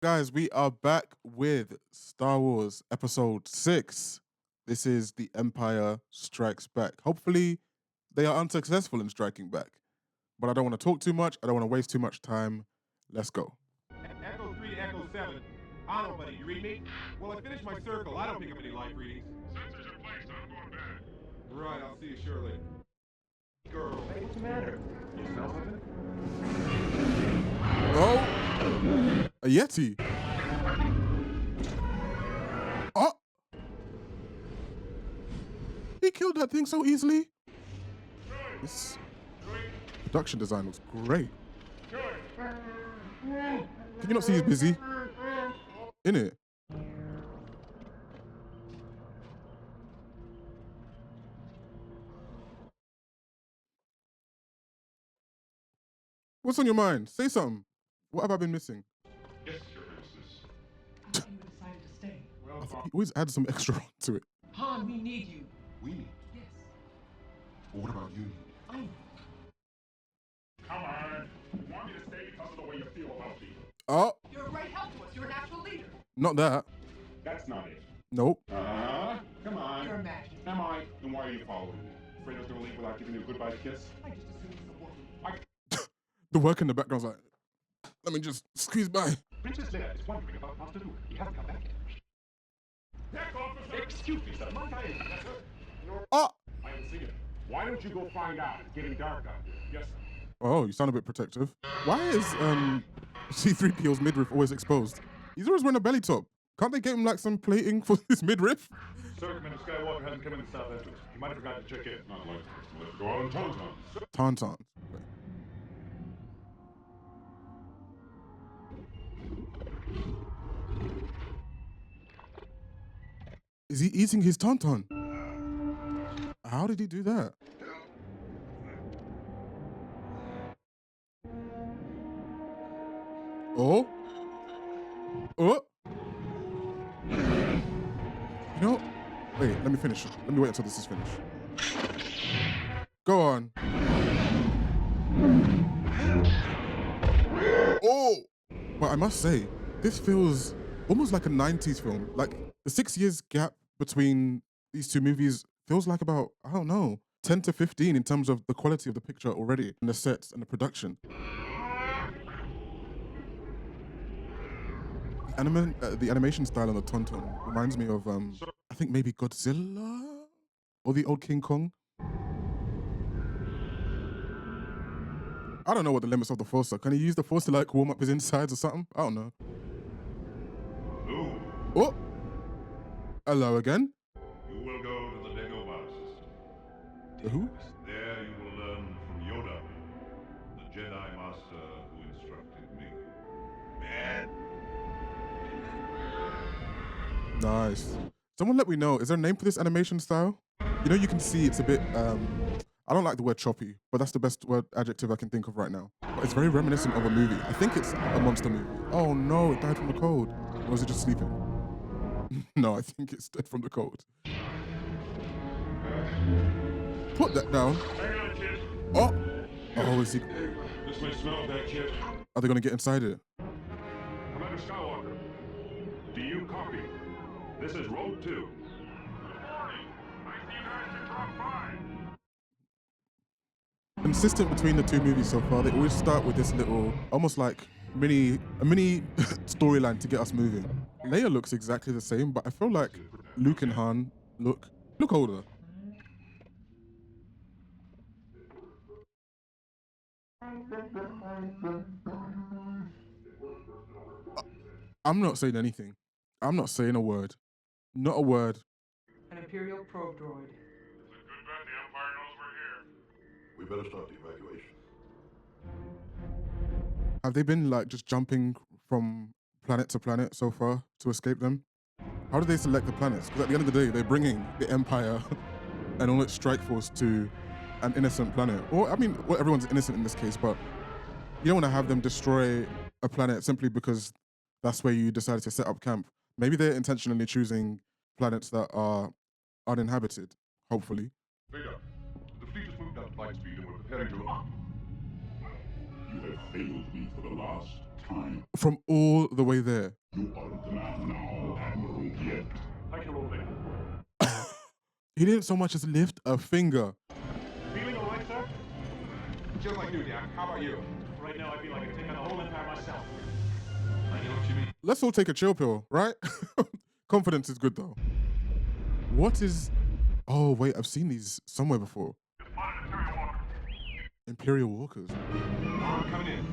guys? We are back with Star Wars Episode 6. This is The Empire Strikes Back. Hopefully, they are unsuccessful in striking back. But I don't want to talk too much. I don't want to waste too much time. Let's go. Echo 3 to Echo 7. Auto, buddy, you read me? Well, I finished my circle. I don't pick up any live readings. Sensors in place. I'm going back. Right, I'll see you shortly. Girl, hey, what's the matter? You smell something? Oh! A Yeti. Oh! He killed that thing so easily. This production design looks great. Can you not see he's busy? In it. What's on your mind? Say something. What have I been missing? Yes, Your Highness. How come you decided to stay? Well, He always adds some extra to it. Han, we need you. we need. Yes, Well, what about you? I know. Come on. You want me to stay because of the way you feel about me? Oh, You're a great help to us. You're an actual leader. not that. That's not it. Nope. Come on. You're imagining. Am I? Then why are you following me? Afraid I was going to leave without giving you a goodbye kiss? I just assumed it's a woman. The work in the background's like, let me just squeeze by. Princess Leia is wondering about Master Luke. He hasn't come back yet. Back, officer! Excuse me, sir. Might I? Yes, sir. Oh! I haven't seen him. Why don't you go find out? It's getting dark out here. Yes, sir. Oh, you sound a bit protective. Why is C-3PO's midriff always exposed? He's always wearing a belly top. Can't they get him like some plating for his midriff? Sir, Commander Skywalker hasn't come in the south entrance. He might have forgotten to check in. Not likely. Let's go out on Tauntaun. Tauntauns. Okay. Is he eating his tauntaun? How did he do that? Oh? Oh? You know, wait, let me finish. Let me wait until this is finished. Go on. Oh! But I must say, this feels almost like a 90s film. Like, the 6 years gap between these two movies feels like about, I don't know, 10 to 15 in terms of the quality of the picture already, and the sets and the production. The animation style on the Tauntaun reminds me of, I think maybe Godzilla? Or the old King Kong? I don't know what the limits of the Force are. Can he use the Force to like warm up his insides or something? I don't know. Luke, Oh! Hello again. you will go to the Dagobah system. The who? There you will learn from Yoda, the Jedi Master who instructed me. Man. Nice. Someone let me know, is there a name for this animation style? You know, you can see it's a bit, I don't like the word choppy, but that's the best adjective I can think of right now. But it's very reminiscent of a movie. I think it's a monster movie. Oh no, it died from the cold. Or was it just sleeping? No, I think it's dead from the cold. Put that down. Hang on, kid. Oh! Oh, is he... This may smell bad, kid. Are they gonna get inside it? Commander Skywalker, do you copy? This is Road 2. Good morning. I see you guys in drop 5. Consistent between the two movies so far, they always start with this little, almost like a mini storyline to get us moving. Leia looks exactly the same, but I feel like Luke and Han look older. I'm not saying anything. I'm not saying a word. Not a word. An Imperial probe droid. It's a good bet the Empire knows we're here. We better start the evacuation. Have they been like just jumping from planet to planet so far to escape them? How do they select the planets? Because at the end of the day, they're bringing the Empire and all its strike force to an innocent planet. Or, I mean, well, everyone's innocent in this case, but you don't want to have them destroy a planet simply because that's where you decided to set up camp. Maybe they're intentionally choosing planets that are uninhabited, hopefully. Vader, the fleet has moved up to light speed and we're preparing to... You have failed me for the last time. From all the way there. You aren't the man now, Admiral yet. I can roll there. He didn't so much as lift a finger. Feeling all right, sir? Just like new, Jack. How about you? Right now, I feel like I can take on the whole empire myself. I know what you mean. Let's all take a chill pill, right? Confidence is good though. What is... Oh, wait, I've seen these somewhere before. Imperial Walkers. I'm coming in.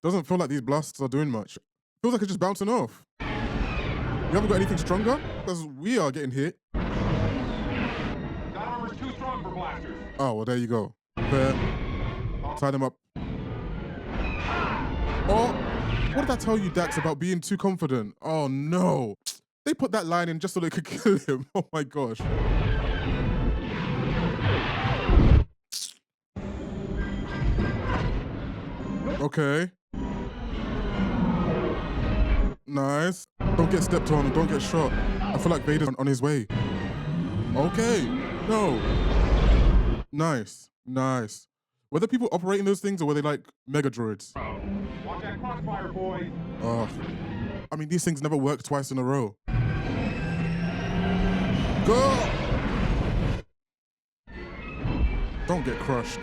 Doesn't feel like these blasts are doing much. Feels like it's just bouncing off. You haven't got anything stronger? Because we are getting hit. That armor's too strong for blasters. Oh, well, there you go. Fair. Tie them up. Oh, what did I tell you, Dax, about being too confident? Oh, no. They put that line in just so they could kill him. Oh, my gosh. Okay. Nice. Don't get stepped on and don't get shot. I feel like Vader's on his way. Okay. No. Nice. Nice. Were there people operating those things or were they like mega droids? Watch that crossfire, boys. Oh. I mean, these things never work twice in a row. Go! Don't get crushed.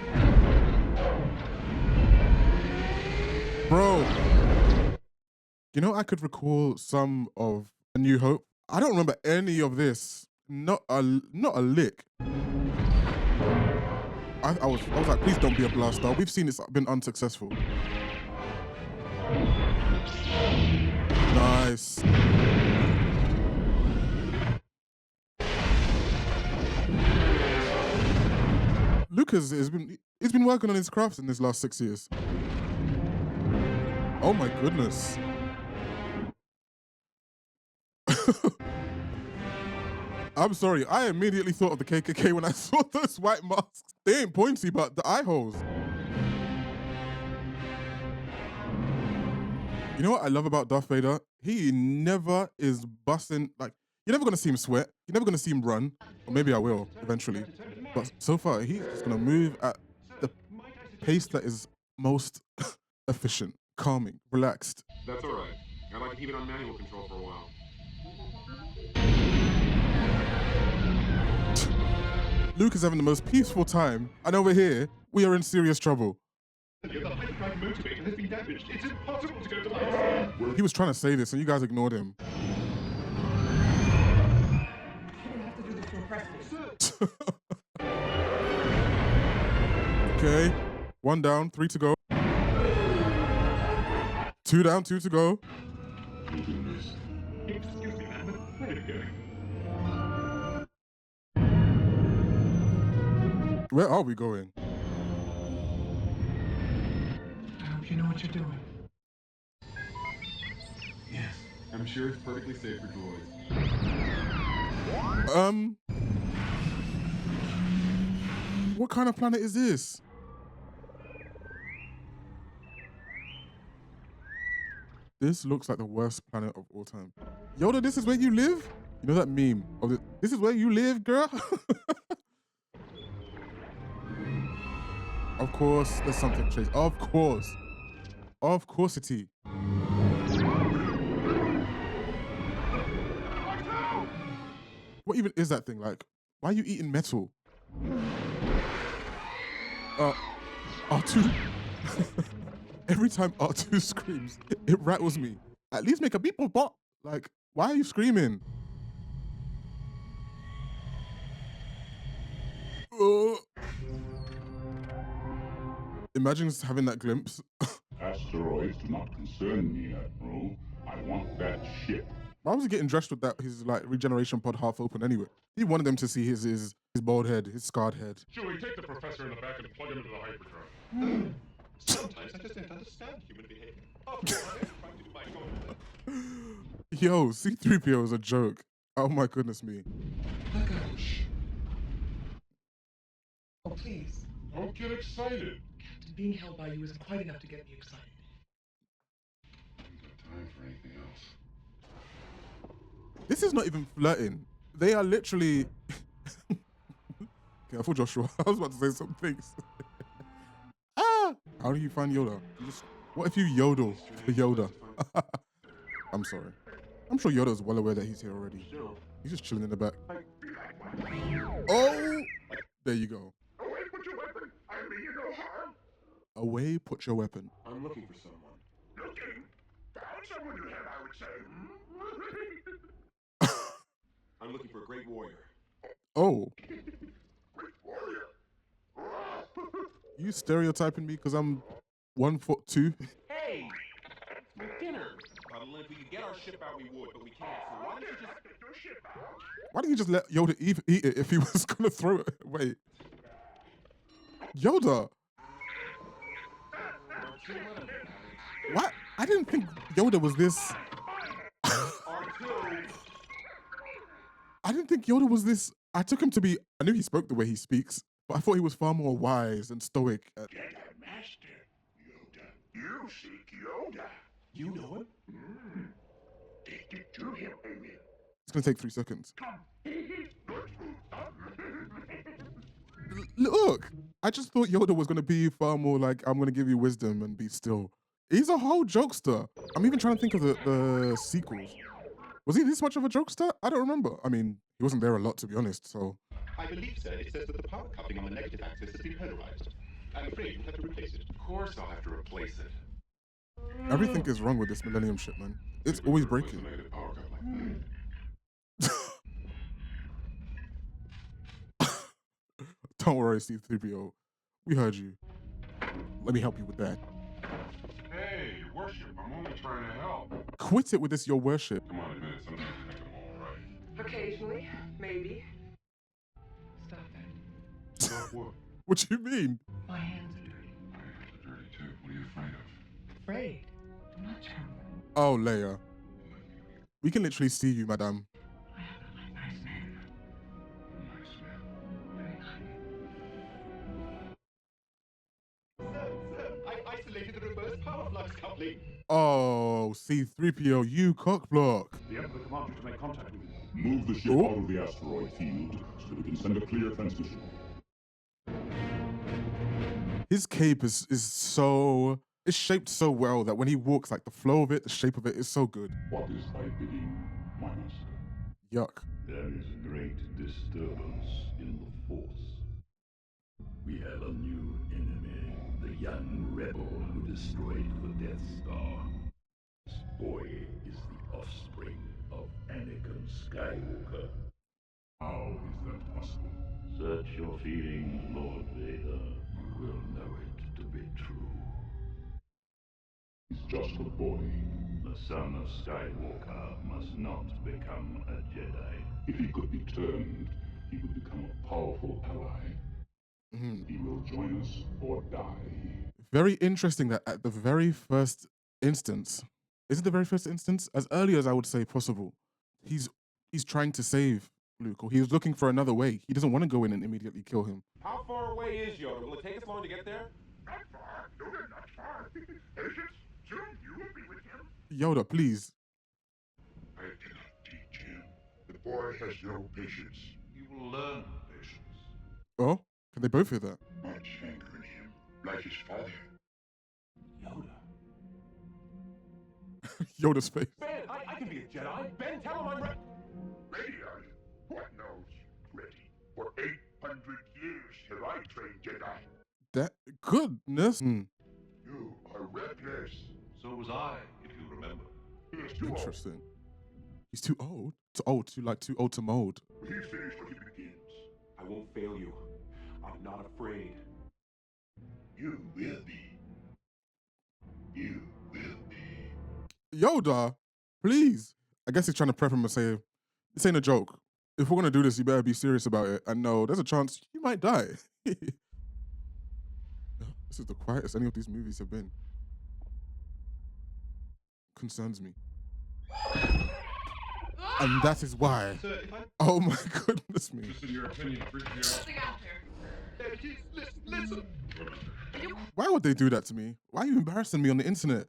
Bro. You know, I could recall some of A New Hope. I don't remember any of this. Not a lick. I was like, please don't be a blaster. We've seen it's been unsuccessful. Nice. Lucas he's been working on his crafts in this last 6 years. Oh my goodness. I'm sorry, I immediately thought of the KKK when I saw those white masks. They ain't pointy, but the eye holes. You know what I love about Darth Vader? He never is busting, like, you're never gonna see him sweat. You're never gonna see him run. Or maybe I will, eventually. But so far, he's just gonna move at the pace that is most efficient, calming, relaxed. That's all right. I like to keep it on manual control for a while. Luke is having the most peaceful time, and over here, we are in serious trouble. The hyperdrive motivator has been damaged. It's impossible to go to life. He was trying to say this, and you guys ignored him. You don't have to do this to impress me. Okay, 1 down, 3 to go. 2 down, 2 to go. Excuse me, man, but where are you going? Where are we going? I hope you know what you're doing. Yes. I'm sure it's perfectly safe for droids. What kind of planet is this? This looks like the worst planet of all time. Yoda, this is where you live? You know that meme of this is where you live, girl? Of course, there's something chase. Of course. Of coursity. What even is that thing? Like, why are you eating metal? R2. Every time R2 screams, it rattles me. At least make a beep or bop. Like, why are you screaming? Imagine just having that glimpse. Asteroids do not concern me, Admiral. I want that ship. Why was he getting dressed with that, his like regeneration pod half open anyway? He wanted them to see his bald head, his scarred head. Chewie, take the professor in the back and plug him into the hyperdrive. Sometimes I just don't understand human behavior. After all, I am trying to do my job. Yo, C-3PO is a joke. Oh my goodness me. Let go. Oh, please. Don't get excited. Captain, being held by you isn't quite enough to get me excited. I haven't got time for anything else. This is not even flirting. They are literally... Careful, Joshua. I was about to say some things. How do you find Yoda? What if you yodel for Yoda? I'm sorry. I'm sure Yoda's well aware that he's here already. He's just chilling in the back. Oh! There you go. Away, put your weapon! I mean you no harm! Away, put your weapon. I'm looking for someone. Looking? Found someone you have, I would say. I'm looking for a great warrior. Oh, Great warrior. you stereotyping me because I'm 1'2"? Hey! It's my dinner! If we could get our ship out, we would, but we can't. So why don't you just... Get your ship out. Why didn't you just let Yoda eat it if he was gonna throw it away? Yoda! What? I didn't think Yoda was this. I didn't think Yoda was this. I took him to be. I knew he spoke the way he speaks, but I thought he was far more wise and stoic. Jedi Master Yoda. You seek Yoda. You know him? Take it to him, Amy. It's gonna take 3 seconds. Look, I just thought Yoda was gonna be far more like, I'm gonna give you wisdom and be still. He's a whole jokester. I'm even trying to think of the sequels. Was he this much of a jokester? I don't remember. I mean, he wasn't there a lot, to be honest, so. I believe, sir, it says that the power coupling on the negative axis has been polarized. I'm afraid you'll have to replace it. Of course I'll have to replace it. Everything is wrong with this Millennium ship, man. It's always breaking. Negative power coupling. Don't worry, C-3PO. We heard you. Let me help you with that. Hey, your worship, I'm only trying to help. Quit it with this, your worship. Come on, admit it, sometimes you think I'm all right. Occasionally, maybe. Stop that. Stop what? What do you mean? My hands are dirty. My hands are dirty too. What are you afraid of? Afraid? Do not tell me. Oh, Leia. We can literally see you, madame. I happen to like nice men. Nice man. Very kind. Sir, I've isolated the reverse power flux coupling. Oh, C-3PO, you cockblock. The Emperor commands you to make contact with him. Move the ship Oh. out of the asteroid field so that we can send a clear transmission. His cape is so. It's shaped so well that when he walks, like the flow of it, the shape of it is so good. What is thy bidding, my master? Yuck. There is a great disturbance in the Force. We have a new enemy, the young rebel who destroyed the Death Star. This boy is the offspring of Anakin Skywalker. How is that possible? Search your feelings, Lord Vader. You will know it to be true. He's just a boy. The son of Skywalker must not become a Jedi. If he could be turned, he would become a powerful ally. He will join us or die. Very interesting that at the very first instance, is it the very first instance? As early as I would say possible, he's trying to save Luke, or he was looking for another way. He doesn't want to go in and immediately kill him. How far away is Yoda? Will it take us long to get there? Not far. Yoda, not far. Patience. Soon you will be with him. Yoda, please. I cannot teach him. The boy has no patience. You will learn patience. Oh, can they both hear that? Much anger in him, like his father. Yoda. Yoda's face. Ben, I can be a Jedi. Ben, tell him I'm ready. Ready are you? What knows? Ready. For 800 years have I trained Jedi. That goodness. You are reckless. So was I, if you remember. He is too old. Interesting. He's too old. Too old to mold. He's finished when he begins. I won't fail you. I'm not afraid. You will be. You will be. Yoda, please. I guess he's trying to prep him and say, this ain't a joke. If we're gonna do this, you better be serious about it. And no, there's a chance you might die. This is the quietest any of these movies have been. Concerns me. And that is why. Sir, if I... Oh my goodness me. Just in your opinion, 3PO. Something out there. There it is. Listen. Why would they do that to me? Why are you embarrassing me on the internet?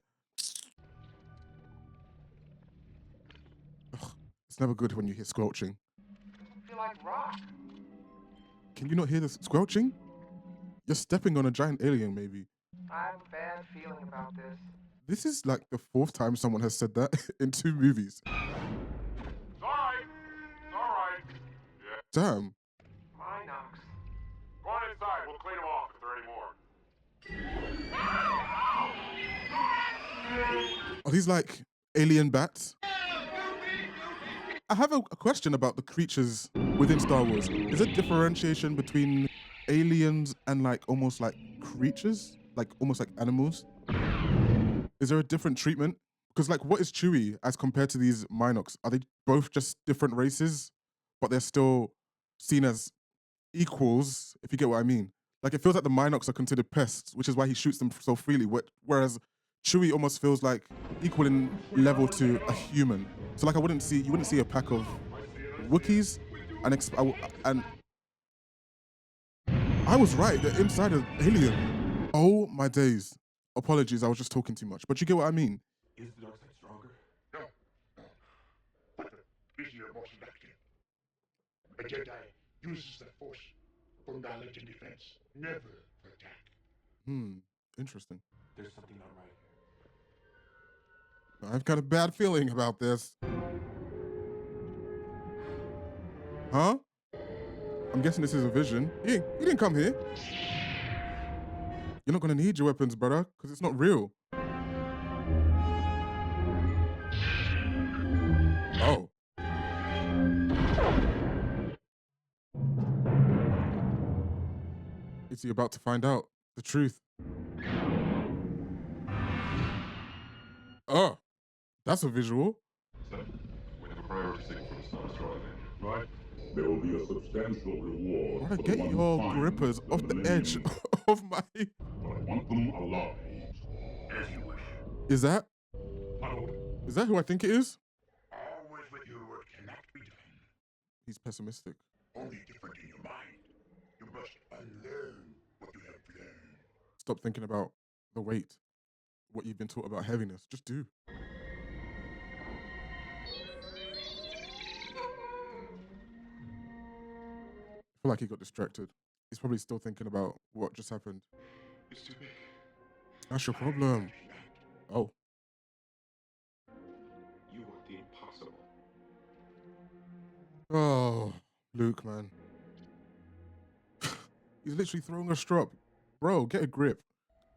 Ugh, it's never good when you hear squelching. I feel like rock. Can you not hear the squelching? You're stepping on a giant alien, maybe. I have a bad feeling about this. This is like the 4th time someone has said that in 2 movies. It's alright. It's alright. Yeah. Damn. Minox. Go on inside. We'll clean them off if there are any more. Are these like alien bats? I have a question about the creatures within Star Wars. Is there differentiation between aliens and like almost like creatures? Like almost like animals? Is there a different treatment? Because like what is Chewie as compared to these Minox? Are they both just different races, but they're still seen as equals, if you get what I mean? Like it feels like the Minox are considered pests, which is why he shoots them so freely. Whereas Chewie almost feels like equal in level to a human. So like you wouldn't see a pack of Wookiees and I was right, they're inside an alien. Oh my days. Apologies, I was just talking too much. But you get what I mean? Is the dark side stronger? No. But the easier more selective. A Jedi uses the Force for knowledge and defense, never for attack. Interesting. There's something not right here. I've got a bad feeling about this. Huh? I'm guessing this is a vision. He didn't come here. You're not gonna need your weapons, brother, because it's not real. Oh. Is he about to find out the truth? Oh, that's a visual. So, we have a priority signal from the Star Destroyer then, right? There will be a substantial reward Brother, for the get one who your finds grippers the off the Millennium edge Gate. of my... But I want them alive. As you wish. Is that Huddle. who I think it is? Always with you what cannot be done. He's pessimistic. Only different in your mind. You must unlearn what you have learned. Stop thinking about the weight, what you've been taught about heaviness. Just do. I feel like he got distracted. He's probably still thinking about what just happened. It's too big. That's your problem. Oh, You want the impossible. oh, Luke, man. He's literally throwing a strop. Bro, get a grip.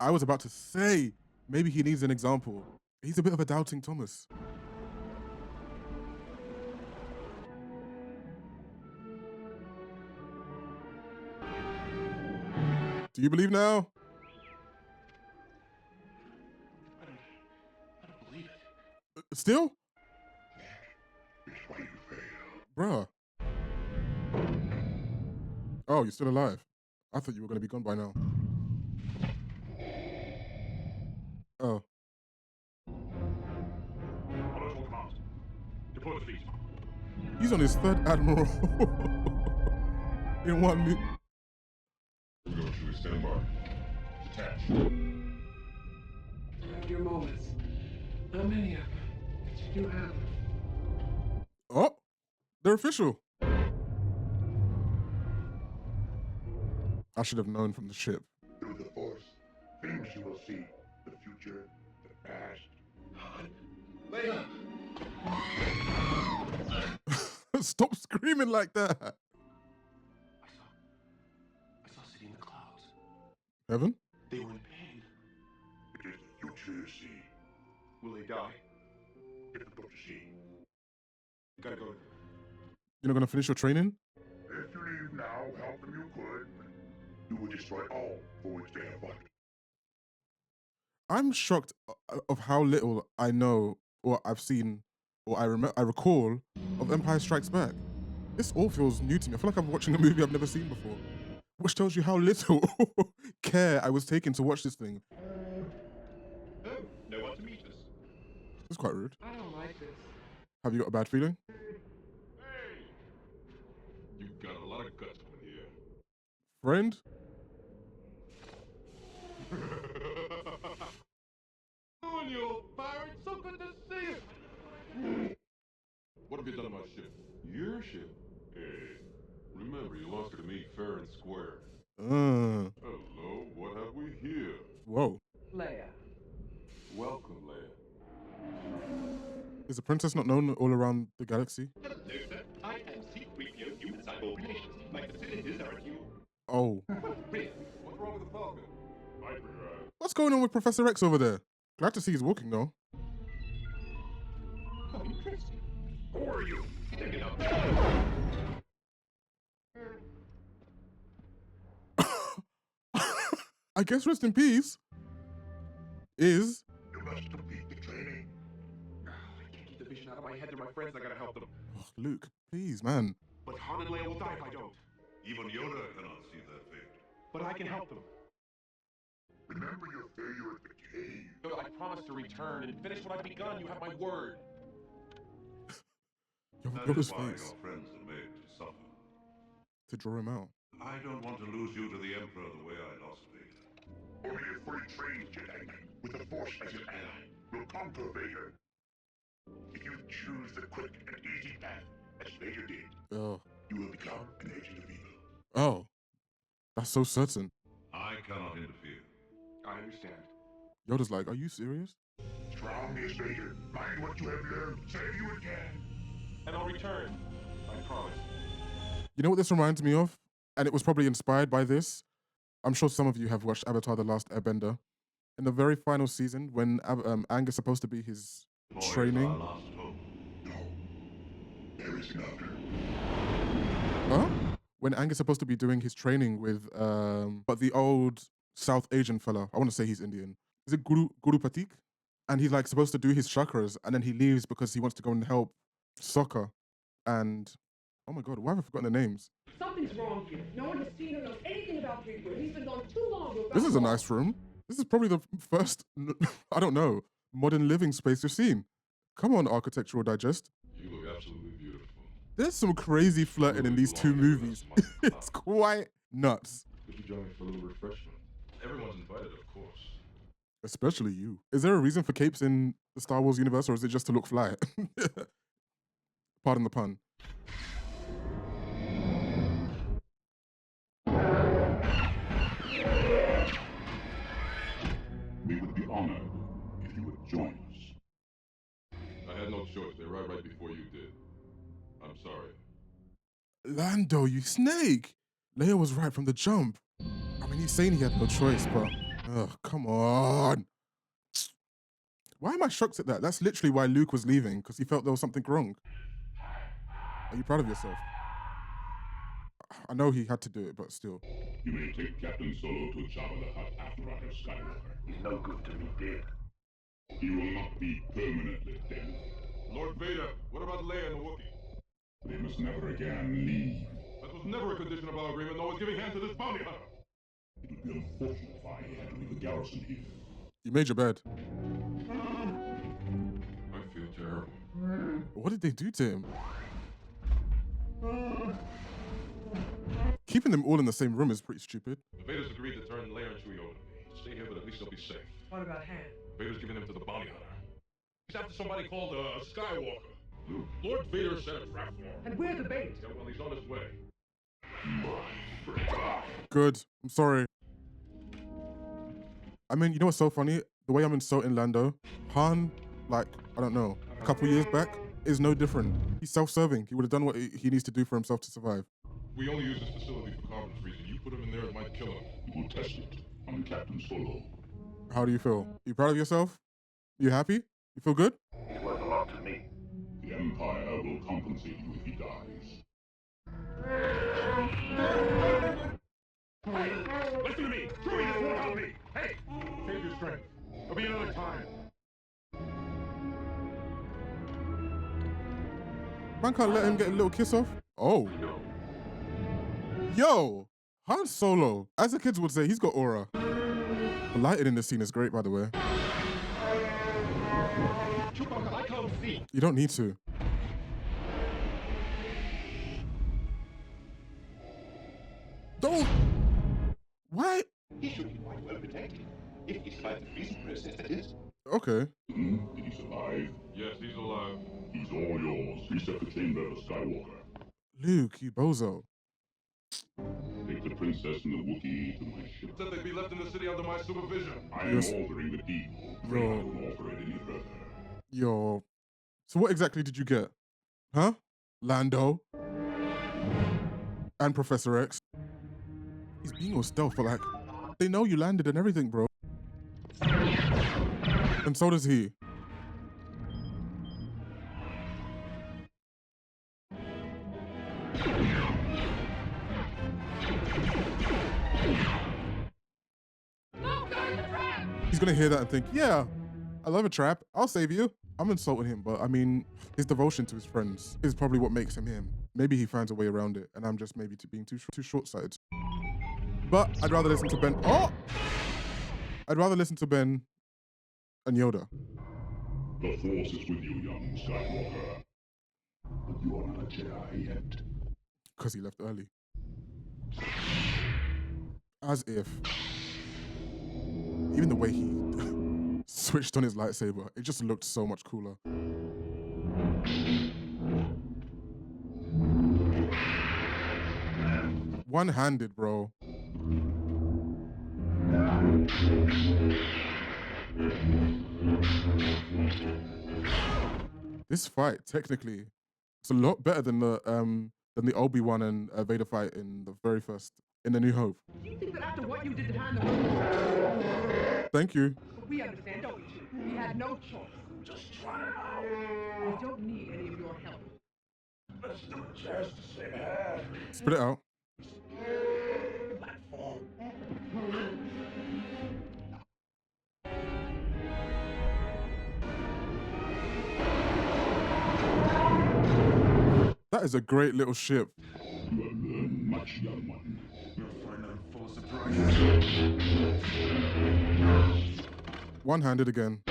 I was about to say, maybe he needs an example. He's a bit of a doubting Thomas. Do you believe now? I don't believe it. Still? It's why you fail. Bruh. Oh, you're still alive. I thought you were going to be gone by now. Oh. Autos will come out. Deploy the feet. He's on his 3rd Admiral. In 1 minute. Go to stand by. Detach. Have your moments. Not many of them, but you do have them. Oh, they're official. I should have known from the ship. Through the Force, things you will see. The future, the past. Leia! Stop screaming like that. I saw a city in the clouds. Heaven? They were in pain. It is the future you see. Will they die? Difficult to see. Gotta go. You're not going to finish your training? If you leave now, help them you could. You will destroy all for which they have fought. I'm shocked of how little I know or I've seen or I recall of Empire Strikes Back. This all feels new to me. I feel like I'm watching a movie I've never seen before, which tells you how little care I was taking to watch this thing. Oh, no one to meet us. It's quite rude. I don't like this. Have you got a bad feeling? Hey! You've got a lot of guts over here. Friend? On you, old pirate. So good to see you. What have you done to my ship? Your ship? Hey, remember, you lost her to me fair and square. Hello, what have we here? Whoa. Leia. Welcome, Leia. Is the princess not known all around the galaxy? Hello, sir. I am C-3PO Human Cyborg Relations. My facilities are at you. Oh. Brilliant. What's wrong with the Falcon? What's going on with Professor X over there? Glad to see he's walking though. How interesting. Who are you? Take it out. I guess rest in peace is... You must complete the training. I can't keep the vision out of my head. They're my friends. I gotta help them. Oh, Luke, please, man. But Han and Leia will die if I don't. Even Yoda cannot see their fate. But I can help them. Remember your failure at the cave. Yoda, I promise to return and finish what I've begun. You have my word. That Yoda's is why face. your friends are made to suffer. To draw him out. I don't want to lose you to the Emperor the way I lost Vader. Only a fully trained Jedi Knight with the Force as an ally will conquer Vader. If you choose the quick and easy path, as Vader did, Oh. you will become an agent of evil. Oh. That's so certain. I cannot interfere. I understand. Yoda's like, are you serious? Strong as Vader. Mind what you have learned. Save you again. And I'll return. I promise. You know what this reminds me of? And it was probably inspired by this. I'm sure some of you have watched Avatar: The Last Airbender. In the very final season, when Aang is supposed to be his Boy is training. our last hope. No. There is another. Huh? When Aang is supposed to be doing his training with, but the old South Asian fella, I want to say he's Indian. Is it Guru Patik? And he's like supposed to do his chakras, and then he leaves because he wants to go and help Sokka. And oh my God, why have I forgotten the names? Something's wrong here. No one has seen or knows anything about Bigwood. He's been gone too long. This is a nice room. This is probably the first, I don't know, modern living space you've seen. Come on, Architectural Digest. You look absolutely beautiful. There's some crazy flirting in these two movies. It's quite nuts. Could you join me for a little refreshment? Everyone's invited, of course. Especially you. Is there a reason for capes in the Star Wars universe, or is it just to look fly? Pardon the pun. We would be honored if you would join us. I had no choice. They arrived right before you did. I'm sorry. Lando, you snake! Leia was right from the jump. I mean, he's saying he had no choice, but... Ugh, come on. Why am I shocked at that? That's literally why Luke was leaving, because he felt there was something wrong. Are you proud of yourself? I know he had to do it, but still. You may take Captain Solo to Jabba the Hutt after I have Skywalker. He's no good to me, dead. He will not be permanently dead. Lord Vader, what about Leia and the Wookiee? They must never again leave. That was never a condition of our agreement. No one's giving hand to this bounty hunter. It would be unfortunate if I had to leave the garrison here. You made your bed. I feel terrible. What did they do to him? Keeping them all in the same room is pretty stupid. The Vader's agreed to turn Leia and Chewie over to me. Stay here, but at least they'll be safe. What about Han? Vader's giving them to the bounty hunter. He's after somebody called Skywalker. Lord Vader sent a trap for him. And where's the bait? Yeah, well, he's on his way. Good. I'm sorry. I mean, you know what's so funny? The way I'm insulting Lando, Han, like, I don't know, a couple years back, is no different. He's self-serving. He would have done what he needs to do for himself to survive. We only use this facility for carbon freezing. You put him in there, it might kill him. We will test it on Captain Solo. How do you feel? You proud of yourself? You happy? You feel good? He's worth a lot to me. The Empire will compensate you if he dies. Listen to me! Chewie, this won't help me! Hey! Save your strength. There'll be another time. Man can't let him get a little kiss off? Oh. Yo! Han Solo, as the kids would say, he's got aura. The lighting in this scene is great, by the way. Chewbacca, I can't see. You don't need to. Don't! Why? He should be quite well protected. If he survived the freezing process, that is. Okay. Did he survive? Yes, he's alive. He's all yours. Reset the chamber for Skywalker. Luke, you bozo. Take the princess and the Wookiee to my ship. Said they'd be left in the city under my supervision. I am altering the deal. Afraid I won't alter it any further. Yo. So what exactly did you get? Huh? Lando? And Professor X? He's being all stealth, but like, they know you landed and everything, bro. And so does he. He's gonna hear that and think, yeah, I love a trap. I'll save you. I'm insulting him, but I mean, his devotion to his friends is probably what makes him him. Maybe he finds a way around it, and I'm just maybe being too short-sighted. But I'd rather listen to Ben. Oh! I'd rather listen to Ben and Yoda. The Force is with you, young Skywalker. But you are not a Jedi yet. Because he left early. As if. Even the way he switched on his lightsaber, it just looked so much cooler. One-handed, bro. This fight, technically, it's a lot better than the Obi-Wan and Vader fight in the very first, in The New Hope. You think that after what you did to Han the Thank you. we understand, don't we? We had no choice. Just try it out. I don't need any of your help. Let's do it just the same half. Spit it out. Platform. That is a great little ship. You have learned much, young one. You'll find I'm full of surprises. One-handed again.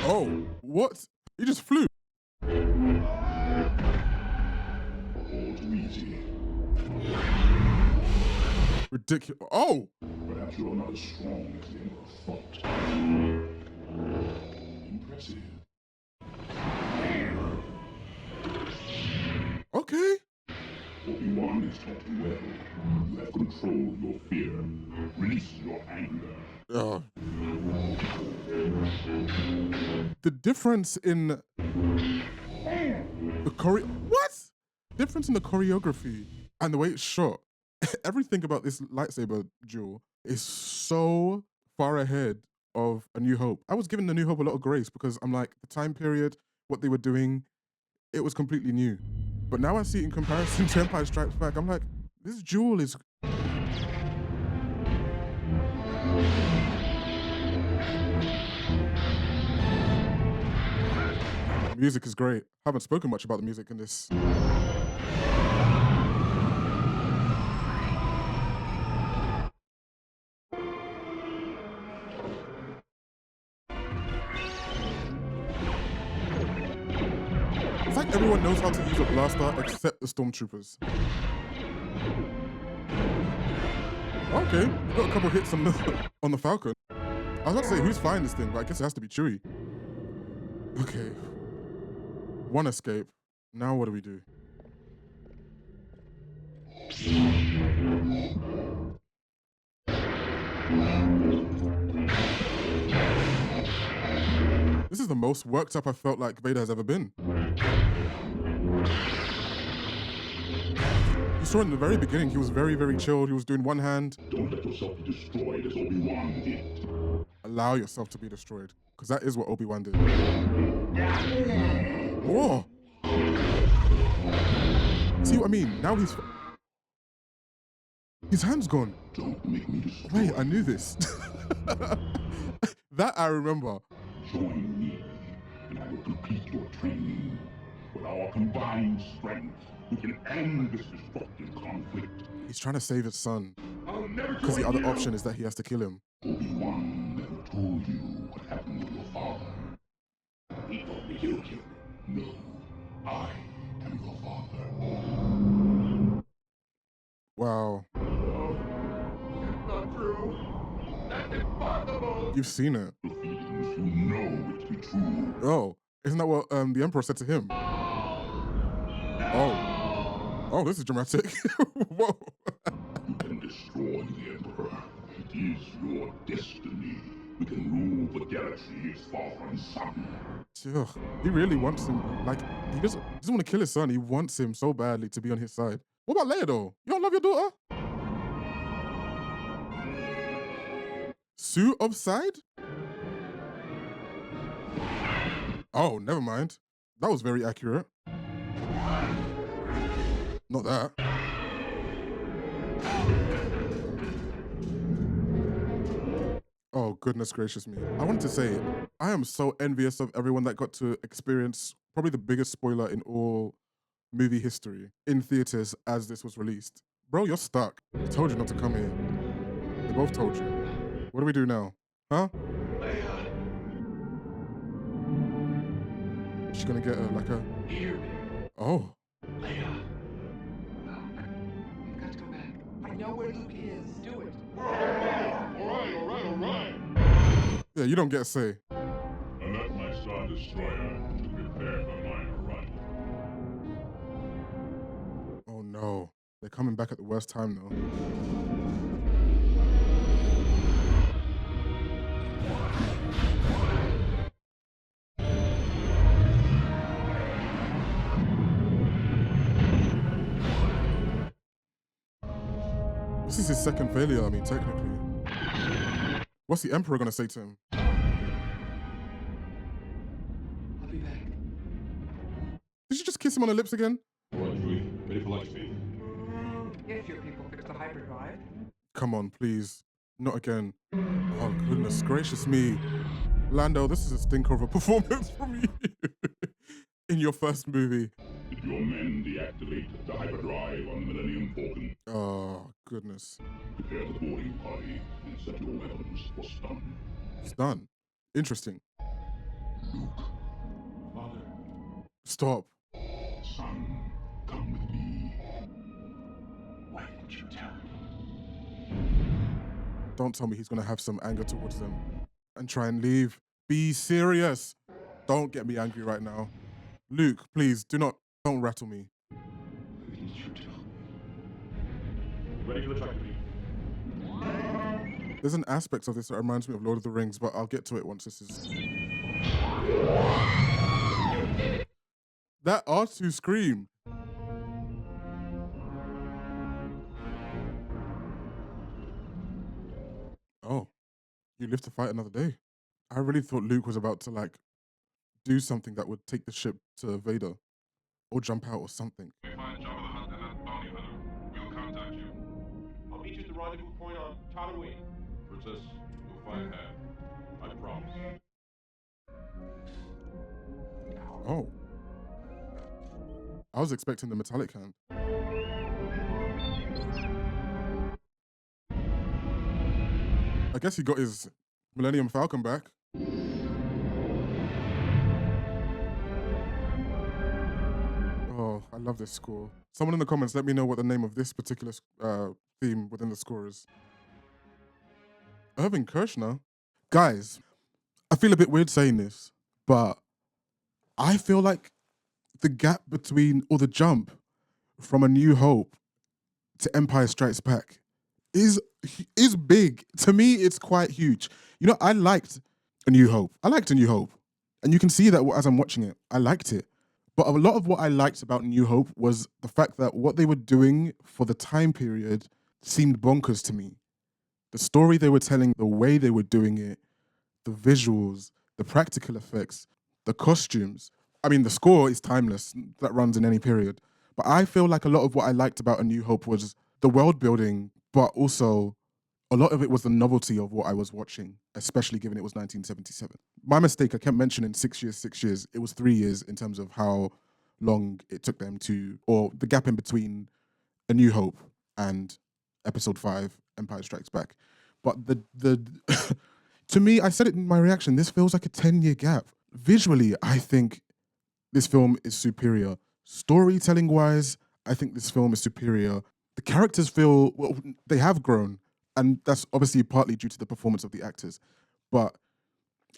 Oh, what? He just flew. All too easy. Ridiculous. Oh! Perhaps you are not as strong as the Emperor thought. Impressive. Okay. Obi-Wan is taught you well. You have controlled your fear. Release your anger. The difference in the difference in the choreography and the way it's shot. Everything about this lightsaber duel is so far ahead of A New Hope. I was giving The New Hope a lot of grace because I'm like, the time period, what they were doing, it was completely new. But now I see it in comparison to Empire Strikes Back. I'm like, this duel is... The music is great. I haven't spoken much about the music in this. It's like everyone knows how to use a blaster except the stormtroopers. Okay, you got a couple hits on the Falcon. I was about to say, who's flying this thing? But I guess it has to be Chewie. Okay. One escape. Now what do we do? This is the most worked up I felt like Vader has ever been. You saw in the very beginning, he was very, very chilled. He was doing one hand. Don't let yourself be destroyed as Obi-Wan did. Allow yourself to be destroyed, because that is what Obi-Wan did. Whoa! See what I mean? Now his hand's gone. Don't make me destroy. Wait, I knew this. That I remember. Join me, and I will complete your training. With our combined strength, we can end this destructive conflict. He's trying to save his son. I'll never Because the join other you. option is that he has to kill him. Obi-Wan never told you what happened to your father. He told me you killed him. No, I am your father. Wow. It's not true. That's impossible. You've seen it. The feelings you know it to be true. Oh, isn't that what the Emperor said to him? Oh. Oh, this is dramatic. Whoa. You can destroy the Emperor. It is your destiny. You can rule the galaxy as father and son. Ugh. He really wants him. Like, he doesn't want to kill his son. He wants him so badly to be on his side. What about Leia, though? You don't love your daughter? Sue offside? Oh, never mind. That was very accurate. Not that. Oh, goodness gracious me. I wanted to say, I am so envious of everyone that got to experience probably the biggest spoiler in all movie history in theaters as this was released. Bro, you're stuck. I told you not to come here. They both told you. What do we do now? Huh? She's gonna get like a... Hear me. Oh. Leia. Look. We've got to go back. I know where Luke is. Do it. All right. Yeah, you don't get a say. I left my Star Destroyer to prepare for my arrival. Oh no. They're coming back at the worst time though. This is his second failure, I mean, technically. What's the Emperor gonna say to him? I'll be back. Did you just kiss him on the lips again? All right, Chewie. Ready for light speed. If your people fix the hyperdrive. Come on, please. Not again. Oh, goodness gracious me. Lando, this is a stinker of a performance from you in your first movie. Did your men deactivate the hyperdrive on the Millennium Falcon? Oh, goodness. Prepare the boarding party and set your weapons for stun. It's done. Interesting. Father. Stop. Son, come with me. Why didn't you tell me? Don't tell me he's gonna have some anger towards them and try and leave. Be serious. Don't get me angry right now. Luke, please, don't rattle me. Who did you tell me? Ready for the track meet. There's an aspect of this that reminds me of Lord of the Rings, but I'll get to it once this is... That R2 scream. Oh, you live to fight another day. I really thought Luke was about to, like, do something that would take the ship to Vader. Or jump out or something. We find Jabba the Hutt and that bounty hunter. We'll contact you. I'll meet you at the rendezvous point on Tatooine. Princess, you'll find her. I promise. Oh. I was expecting the metallic hand. I guess he got his Millennium Falcon back. Oh, I love this score. Someone in the comments, let me know what the name of this particular theme within the score is. Irving Kershner? Guys, I feel a bit weird saying this, but I feel like the gap between, or the jump from A New Hope to Empire Strikes Back is big. To me, it's quite huge. You know, I liked A New Hope. And you can see that as I'm watching it. I liked it. But a lot of what I liked about New Hope was the fact that what they were doing for the time period seemed bonkers to me. The story they were telling, the way they were doing it, the visuals, the practical effects, the costumes. I mean, the score is timeless. That runs in any period. But I feel like a lot of what I liked about A New Hope was the world building, but also a lot of it was the novelty of what I was watching, especially given it was 1977. My mistake, I kept mentioning 6 years. It was 3 years in terms of how long it took them to, or the gap in between A New Hope and Episode 5, Empire Strikes Back. But the to me, I said it in my reaction, this feels like a 10-year gap. Visually, I think this film is superior. Storytelling-wise, I think this film is superior. The characters feel, well, they have grown. And that's obviously partly due to the performance of the actors. But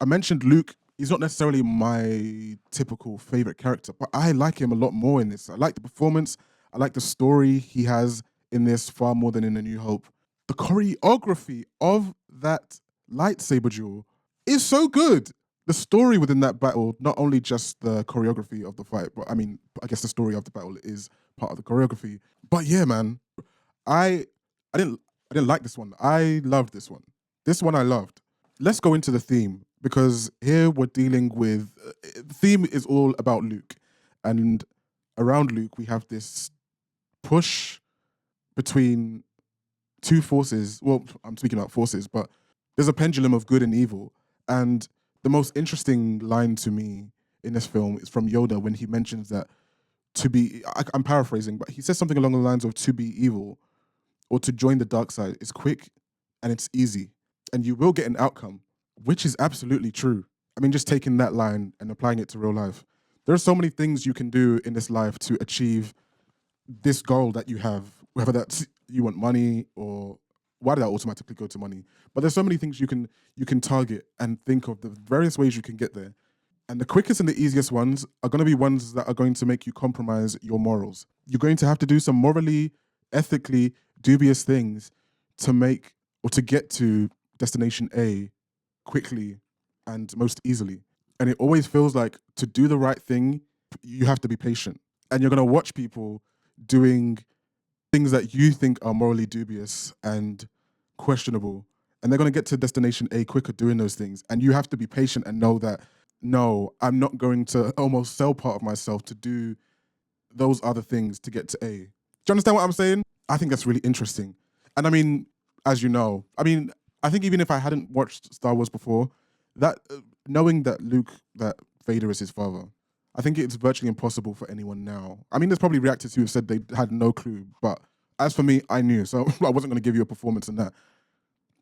I mentioned Luke. He's not necessarily my typical favorite character, but I like him a lot more in this. I like the performance. I like the story he has in this far more than in A New Hope. The choreography of that lightsaber duel is so good. The story within that battle, not only just the choreography of the fight, but I mean, I guess the story of the battle is part of the choreography. But yeah, man, I I didn't I didn't like this one. I loved this one. This one I loved. Let's go into the theme because here we're dealing with the theme is all about Luke, and around Luke we have this push between two forces. Well, I'm speaking about forces, but there's a pendulum of good and evil. And the most interesting line to me in this film is from Yoda when he mentions that I'm paraphrasing, but he says something along the lines of to be evil or to join the dark side is quick and it's easy and you will get an outcome, which is absolutely true. I mean, just taking that line and applying it to real life. There are so many things you can do in this life to achieve this goal that you have, whether that's you want money or why did that automatically go to money? But there's so many things you can target and think of the various ways you can get there. And the quickest and the easiest ones are going to be ones that are going to make you compromise your morals. You're going to have to do some morally, ethically dubious things to make or to get to destination A quickly and most easily. And it always feels like to do the right thing, you have to be patient. And you're going to watch people doing things that you think are morally dubious and questionable. And they're going to get to destination A quicker doing those things. And you have to be patient and know that, no, I'm not going to almost sell part of myself to do those other things to get to A. Do you understand what I'm saying? I think that's really interesting. And I mean, as you know, I think even if I hadn't watched Star Wars before, that knowing that that Vader is his father, I think it's virtually impossible for anyone now. I mean, there's probably reactors who have said they had no clue, but as for me, I knew, so I wasn't going to give you a performance in that.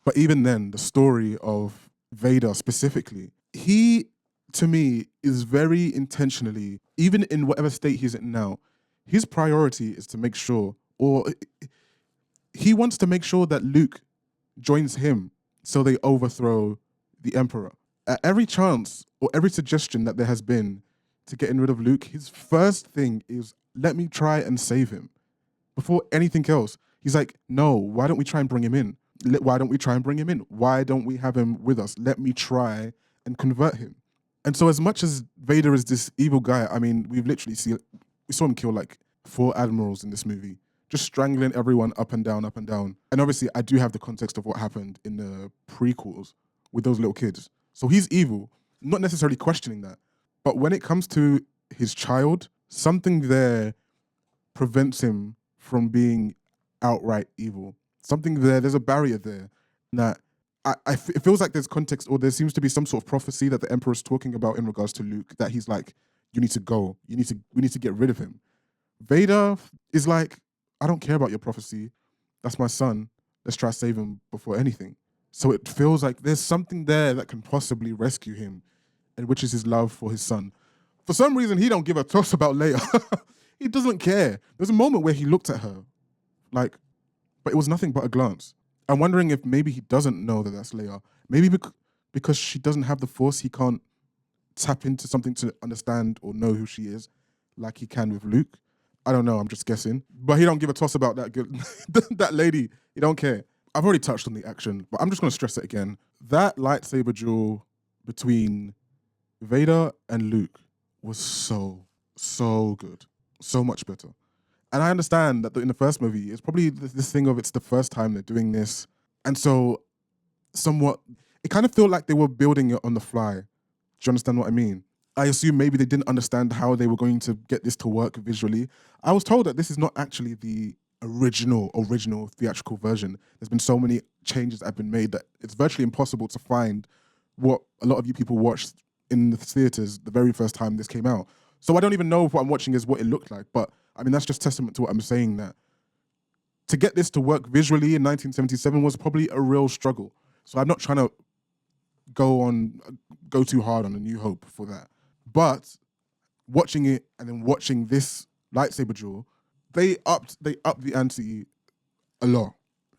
But even then, the story of Vader specifically, he, to me, is very intentionally, even in whatever state he's in now, his priority is to make sure, or he wants to make sure that Luke joins him so they overthrow the Emperor. At every chance or every suggestion that there has been to getting rid of Luke, his first thing is, let me try and save him. Before anything else, he's like, no, why don't we try and bring him in? Why don't we try and bring him in? Why don't we have him with us? Let me try and convert him. And so as much as Vader is this evil guy, I mean, we saw him kill like 4 admirals in this movie, just strangling everyone up and down, up and down. And obviously I do have the context of what happened in the prequels with those little kids. So he's evil, not necessarily questioning that. But when it comes to his child, something there prevents him from being outright evil. There's a barrier there that it feels like there's context or there seems to be some sort of prophecy that the Emperor's talking about in regards to Luke, that he's like, you need to go. We need to get rid of him. Vader is like, I don't care about your prophecy. That's my son. Let's try to save him before anything. So it feels like there's something there that can possibly rescue him, and which is his love for his son. For some reason, he don't give a toss about Leia. He doesn't care. There's a moment where he looked at her, like, but it was nothing but a glance. I'm wondering if maybe he doesn't know that that's Leia. Maybe because she doesn't have the Force, he can't tap into something to understand or know who she is like he can with Luke. I don't know, I'm just guessing. But he don't give a toss about that lady. He don't care. I've already touched on the action, but I'm just going to stress it again. That lightsaber duel between Vader and Luke was so good. So much better. And I understand that in the first movie, it's probably this thing of it's the first time they're doing this. And so somewhat, it kind of felt like they were building it on the fly. Do you understand what I mean? I assume maybe they didn't understand how they were going to get this to work visually. I was told that this is not actually the original theatrical version. There's been so many changes that have been made that it's virtually impossible to find what a lot of you people watched in the theaters the very first time this came out. So I don't even know if what I'm watching is what it looked like. But I mean, that's just testament to what I'm saying, that to get this to work visually in 1977 was probably a real struggle. So I'm not trying to go too hard on A New Hope for that. But watching it and then watching this lightsaber duel, they upped the ante a lot.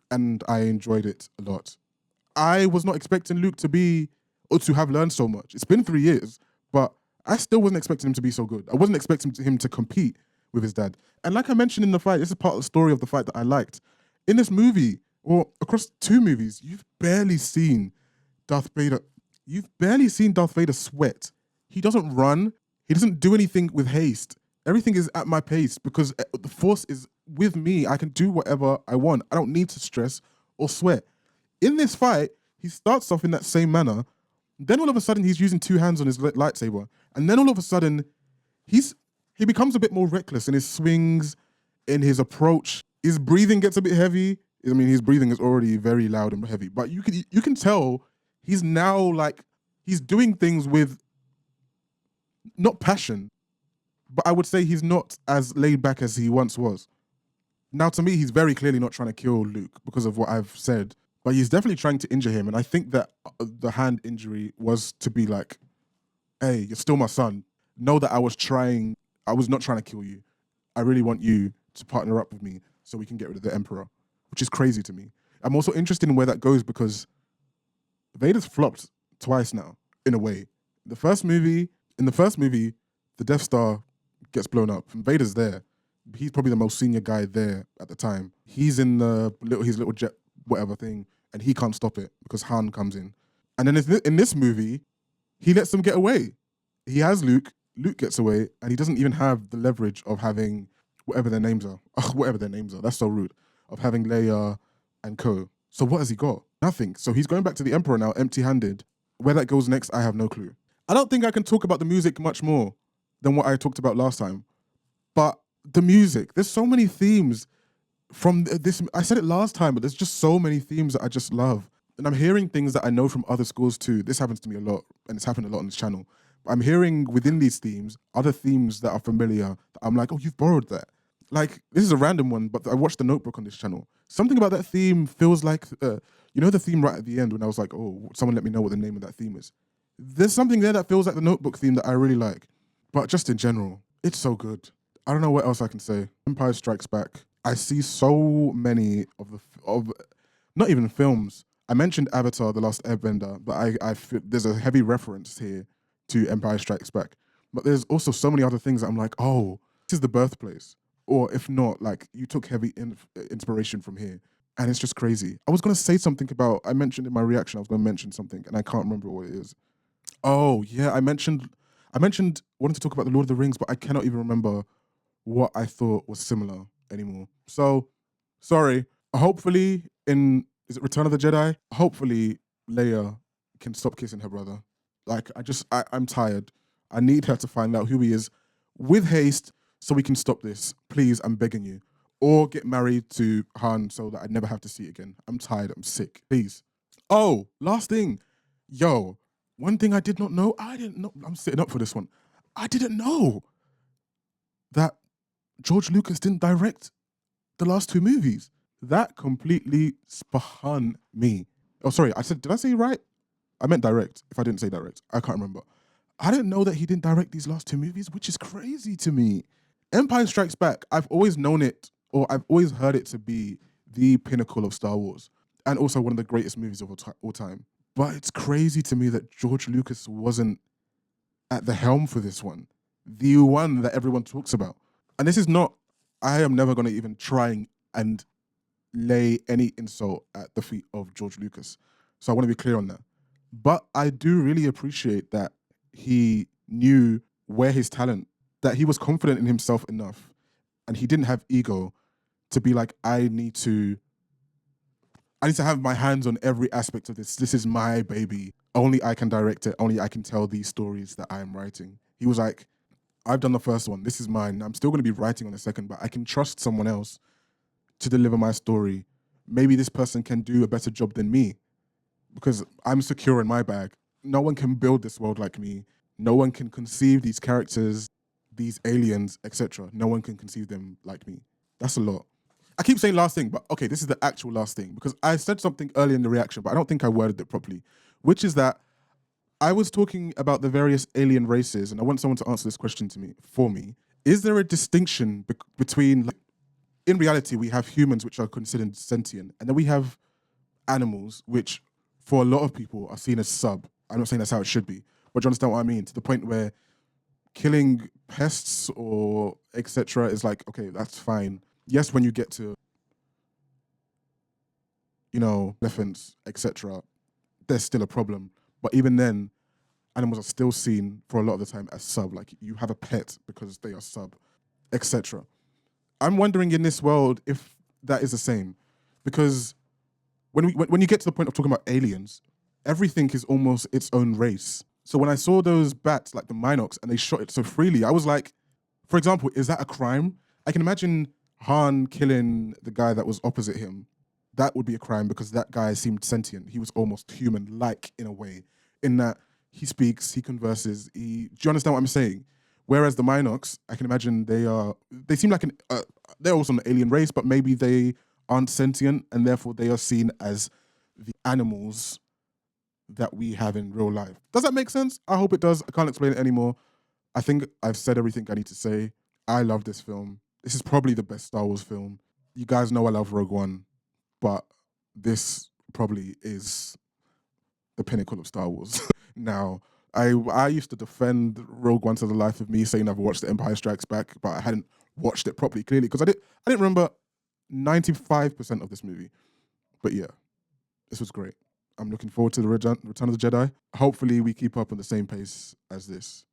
And I enjoyed it a lot. I was not expecting Luke to have learned so much. It's been 3 years, but I still wasn't expecting him to be so good. I wasn't expecting him to compete with his dad. And like I mentioned in the fight, this is part of the story of the fight that I liked. In this movie, or across 2 movies, you've barely seen Darth Vader. You've barely seen Darth Vader sweat. He doesn't run. He doesn't do anything with haste. Everything is at my pace because the Force is with me. I can do whatever I want. I don't need to stress or sweat. In this fight, he starts off in that same manner. Then all of a sudden, he's using 2 hands on his lightsaber. And then all of a sudden, he becomes a bit more reckless in his swings, in his approach. His breathing gets a bit heavy. I mean, his breathing is already very loud and heavy. But you can tell he's now like, he's doing things with not passion, but I would say he's not as laid back as he once was. Now, to me, he's very clearly not trying to kill Luke because of what I've said, but he's definitely trying to injure him. And I think that the hand injury was to be like, hey, you're still my son. Know that I was not trying to kill you. I really want you to partner up with me so we can get rid of the Emperor, which is crazy to me. I'm also interested in where that goes because Vader's flopped twice now, in a way. In the first movie, the Death Star gets blown up and Vader's there. He's probably the most senior guy there at the time. He's in his little jet whatever thing and he can't stop it because Han comes in. And then in this movie, he lets them get away. He has Luke gets away and he doesn't even have the leverage of having whatever their names are. That's so rude. Of having Leia and co. So what has he got? Nothing. So he's going back to the Emperor now, empty-handed. Where that goes next, I have no clue. I don't think I can talk about the music much more than what I talked about last time. But the music, there's so many themes from this. I said it last time, but there's just so many themes that I just love. And I'm hearing things that I know from other schools too. This happens to me a lot, and it's happened a lot on this channel. But I'm hearing within these themes, other themes that are familiar, that I'm like, oh, you've borrowed that. Like, this is a random one, but I watched The Notebook on this channel. Something about that theme feels like, you know the theme right at the end when I was like, oh, someone let me know what the name of that theme is. There's something there that feels like the Notebook theme that I really like. But just in general, it's so good. I don't know what else I can say. Empire Strikes Back. I see so many of not even films. I mentioned Avatar, The Last Airbender, but I feel there's a heavy reference here to Empire Strikes Back. But there's also so many other things that I'm like, oh, this is the birthplace. Or if not, like, you took heavy inspiration from here. And it's just crazy. I was going to say something about, I mentioned in my reaction, I was going to mention something, and I can't remember what it is. Oh, yeah, I mentioned wanting to talk about the Lord of the Rings, but I cannot even remember what I thought was similar anymore. So, sorry. Hopefully is it Return of the Jedi? Hopefully Leia can stop kissing her brother. Like, I'm tired. I need her to find out who he is with haste so we can stop this. Please, I'm begging you. Or get married to Han so that I never have to see it again. I'm tired. I'm sick. Please. Oh, last thing. Yo, one thing I did not know. I didn't know. I'm sitting up for this one. I didn't know that George Lucas didn't direct the last 2 movies. That completely spun me. Oh, sorry. Did I say right? I meant direct. If I didn't say direct, I can't remember. I didn't know that he didn't direct these last 2 movies, which is crazy to me. Empire Strikes Back, I've always known it, or I've always heard it to be the pinnacle of Star Wars, and also one of the greatest movies of all time. But it's crazy to me that George Lucas wasn't at the helm for this one, the one that everyone talks about. And this is not, I am never going to even try and lay any insult at the feet of George Lucas. So I want to be clear on that. But I do really appreciate that he knew where his talent, that he was confident in himself enough, and he didn't have ego to be like, I need to have my hands on every aspect of this. This is my baby. Only I can direct it. Only I can tell these stories that I am writing. He was like, I've done the first one. This is mine. I'm still going to be writing on the second, but I can trust someone else to deliver my story. Maybe this person can do a better job than me because I'm secure in my bag. No one can build this world like me. No one can conceive these characters, these aliens, etc. No one can conceive them like me. That's a lot. I keep saying last thing, but okay, this is the actual last thing because I said something earlier in the reaction, but I don't think I worded it properly, which is that I was talking about the various alien races, and I want someone to answer this question for me. Is there a distinction between, like, in reality, we have humans which are considered sentient, and then we have animals which, for a lot of people, are seen as sub. I'm not saying that's how it should be, but do you understand what I mean? To the point where killing pests or etc. is like, okay, that's fine. Yes, when you get to, elephants, etc., there's still a problem. But even then, animals are still seen for a lot of the time as sub. Like you have a pet because they are sub, etc. I'm wondering in this world if that is the same, because when you get to the point of talking about aliens, everything is almost its own race. So when I saw those bats, like the Minox, and they shot it so freely, I was like, for example, is that a crime? I can imagine Han killing the guy that was opposite him. That would be a crime because that guy seemed sentient. He was almost human-like in a way, in that he speaks, he converses. Do you understand what I'm saying? Whereas the Minox, I can imagine they seem like they're also an alien race, but maybe they aren't sentient and therefore they are seen as the animals that we have in real life. Does that make sense? I hope it does. I can't explain it anymore. I think I've said everything I need to say. I love this film. This is probably the best Star Wars film. You guys know I love Rogue One, but this probably is the pinnacle of Star Wars. Now, I used to defend Rogue One to the life of me, saying I've watched The Empire Strikes Back, but I hadn't watched it properly, clearly, because I didn't remember 95% of this movie. But yeah, this was great. I'm looking forward to the Return of the Jedi. Hopefully we keep up on the same pace as this.